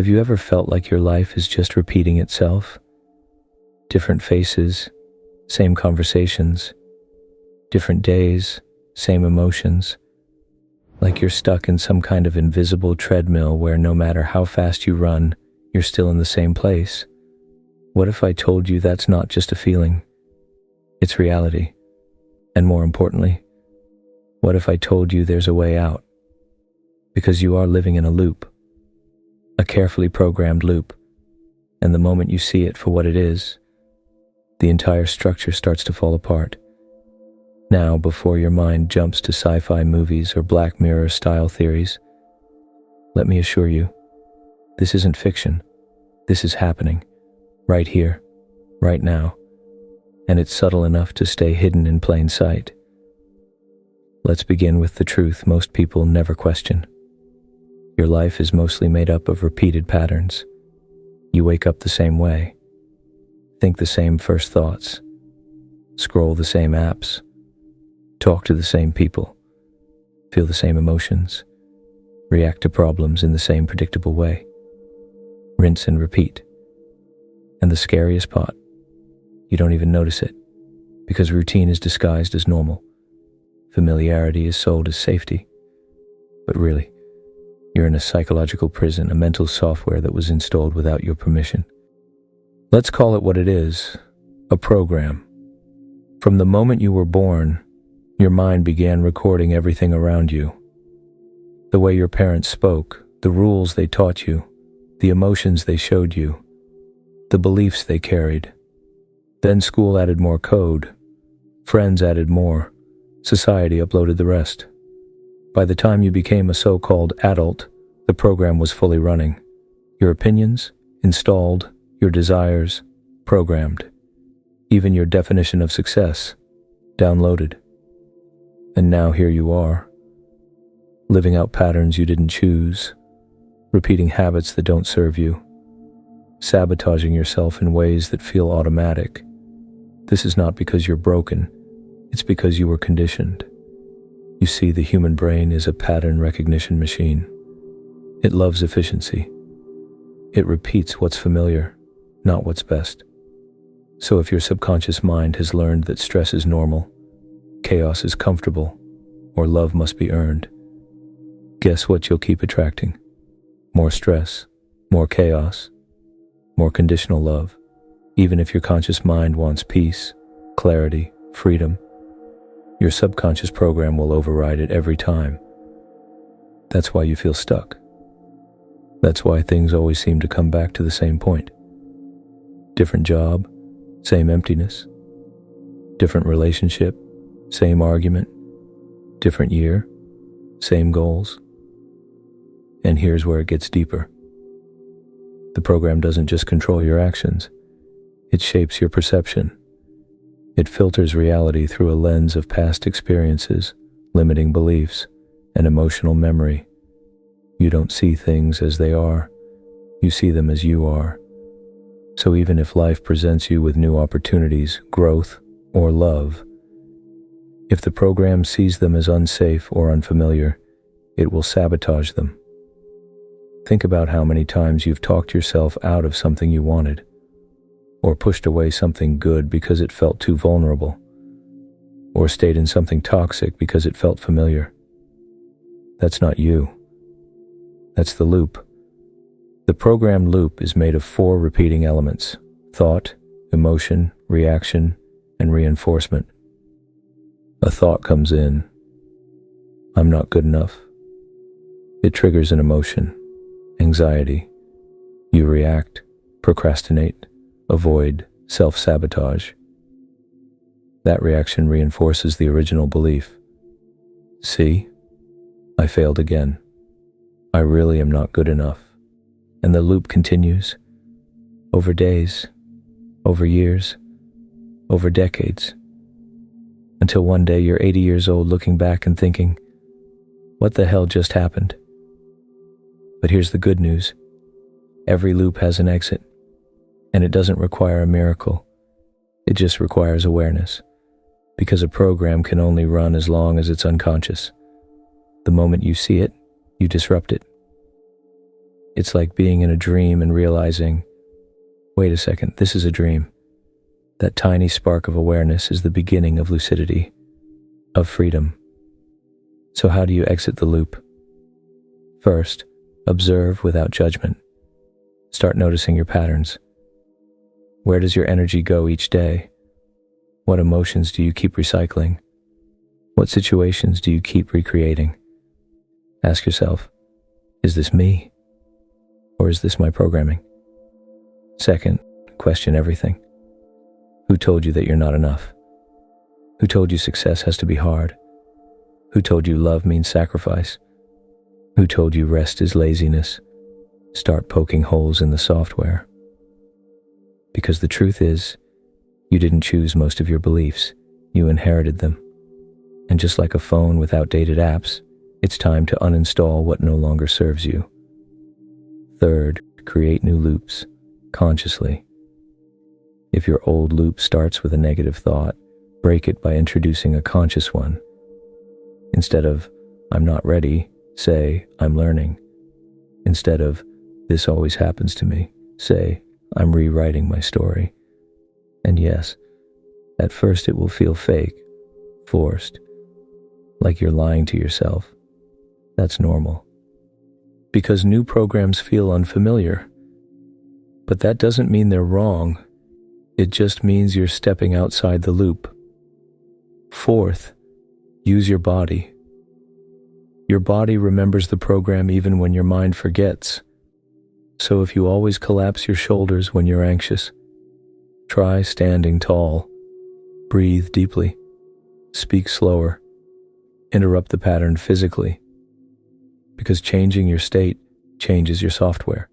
Have you ever felt like your life is just repeating itself? Different faces, same conversations, different days, same emotions. Like you're stuck in some kind of invisible treadmill where no matter how fast you run, you're still in the same place. What if I told you that's not just a feeling? It's reality. And more importantly, what if I told you there's a way out? Because you are living in a loop, a carefully programmed loop, and the moment you see it for what it is, the entire structure starts to fall apart. Now, before your mind jumps to sci-fi movies or Black Mirror style theories, let me assure you, this isn't fiction. This is happening, right here, right now, and it's subtle enough to stay hidden in plain sight. Let's begin with the truth most people never question. Your life is mostly made up of repeated patterns. You wake up the same way, think the same first thoughts, scroll the same apps, talk to the same people, feel the same emotions, react to problems in the same predictable way. Rinse and repeat. And the scariest part, you don't even notice it, because routine is disguised as normal. Familiarity is sold as safety. But really, you're in a psychological prison, a mental software that was installed without your permission. Let's call it what it is, a program. From the moment you were born, your mind began recording everything around you. The way your parents spoke, the rules they taught you, the emotions they showed you, the beliefs they carried. Then school added more code, friends added more, society uploaded the rest. By the time you became a so-called adult, the program was fully running. Your opinions, installed, your desires, programmed. Even your definition of success, downloaded. And now here you are, living out patterns you didn't choose, repeating habits that don't serve you, sabotaging yourself in ways that feel automatic. This is not because you're broken, it's because you were conditioned. You see, the human brain is a pattern recognition machine. It loves efficiency. It repeats what's familiar, not what's best. So if your subconscious mind has learned that stress is normal, chaos is comfortable, or love must be earned, guess what you'll keep attracting? More stress, more chaos, more conditional love. Even if your conscious mind wants peace, clarity, freedom, your subconscious program will override it every time. That's why you feel stuck. That's why things always seem to come back to the same point. Different job, same emptiness. Different relationship, same argument. Different year, same goals. And here's where it gets deeper. The program doesn't just control your actions. It shapes your perception. It filters reality through a lens of past experiences, limiting beliefs, and emotional memory. You don't see things as they are. You see them as you are. So even if life presents you with new opportunities, growth, or love, if the program sees them as unsafe or unfamiliar, it will sabotage them. Think about how many times you've talked yourself out of something you wanted, or pushed away something good because it felt too vulnerable, or stayed in something toxic because it felt familiar. That's not you. That's the loop. The program loop is made of 4 repeating elements: thought, emotion, reaction, and reinforcement. A thought comes in, I'm not good enough. It triggers an emotion, anxiety. You react, procrastinate, avoid, self-sabotage. That reaction reinforces the original belief. See, I failed again. I really am not good enough. And the loop continues, over days, over years, over decades, until one day you're 80 years old looking back and thinking, what the hell just happened? But here's the good news. Every loop has an exit. And it doesn't require a miracle. It just requires awareness. Because a program can only run as long as it's unconscious. The moment you see it, you disrupt it. It's like being in a dream and realizing, wait a second, this is a dream. That tiny spark of awareness is the beginning of lucidity, of freedom. So how do you exit the loop? First, observe without judgment. Start noticing your patterns. Where does your energy go each day? What emotions do you keep recycling? What situations do you keep recreating? Ask yourself, is this me? Or is this my programming? Second, question everything. Who told you that you're not enough? Who told you success has to be hard? Who told you love means sacrifice? Who told you rest is laziness? Start poking holes in the software. Because the truth is, you didn't choose most of your beliefs, you inherited them. And just like a phone with outdated apps, it's time to uninstall what no longer serves you. Third, create new loops, consciously. If your old loop starts with a negative thought, break it by introducing a conscious one. Instead of, I'm not ready, say, I'm learning. Instead of, this always happens to me, say, I'm rewriting my story. And yes, at first it will feel fake, forced, like you're lying to yourself. That's normal. Because new programs feel unfamiliar. But that doesn't mean they're wrong. It just means you're stepping outside the loop. Fourth, use your body. Your body remembers the program even when your mind forgets. So if you always collapse your shoulders when you're anxious, try standing tall. Breathe deeply. Speak slower. Interrupt the pattern physically. Because changing your state changes your software.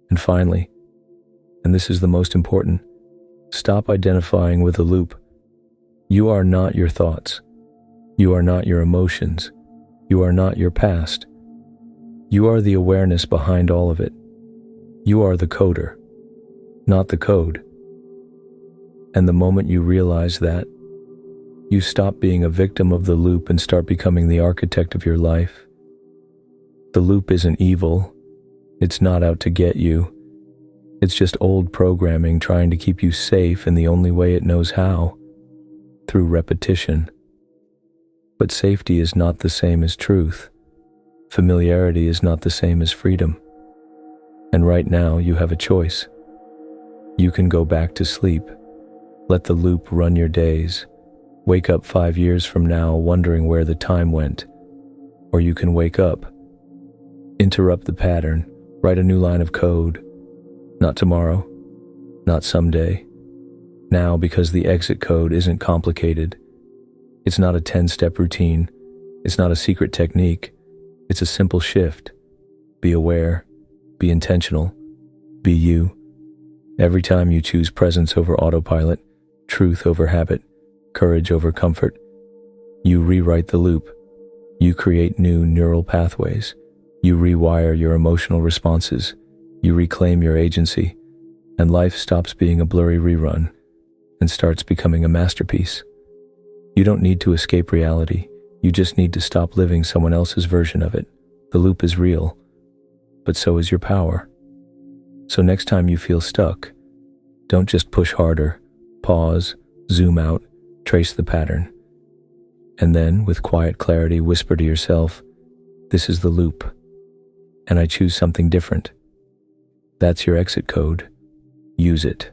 And finally, and this is the most important, stop identifying with the loop. You are not your thoughts. You are not your emotions. You are not your past. You are the awareness behind all of it. You are the coder, not the code. And the moment you realize that, you stop being a victim of the loop and start becoming the architect of your life. The loop isn't evil. It's not out to get you. It's just old programming trying to keep you safe in the only way it knows how, through repetition. But safety is not the same as truth. Familiarity is not the same as freedom. And right now you have a choice. You can go back to sleep. Let the loop run your days. Wake up 5 years from now wondering where the time went. Or you can wake up, interrupt the pattern, write a new line of code. Not tomorrow, not someday. Now, because the exit code isn't complicated. It's not a 10-step routine. It's not a secret technique. It's a simple shift. Be aware. Be intentional. Be you. Every time you choose presence over autopilot, truth over habit, courage over comfort, you rewrite the loop. You create new neural pathways. You rewire your emotional responses. You reclaim your agency. And life stops being a blurry rerun and starts becoming a masterpiece. You don't need to escape reality. You just need to stop living someone else's version of it. The loop is real, but so is your power. So next time you feel stuck, don't just push harder. Pause, zoom out, trace the pattern. And then, with quiet clarity, whisper to yourself, this is the loop, and I choose something different. That's your exit code. Use it.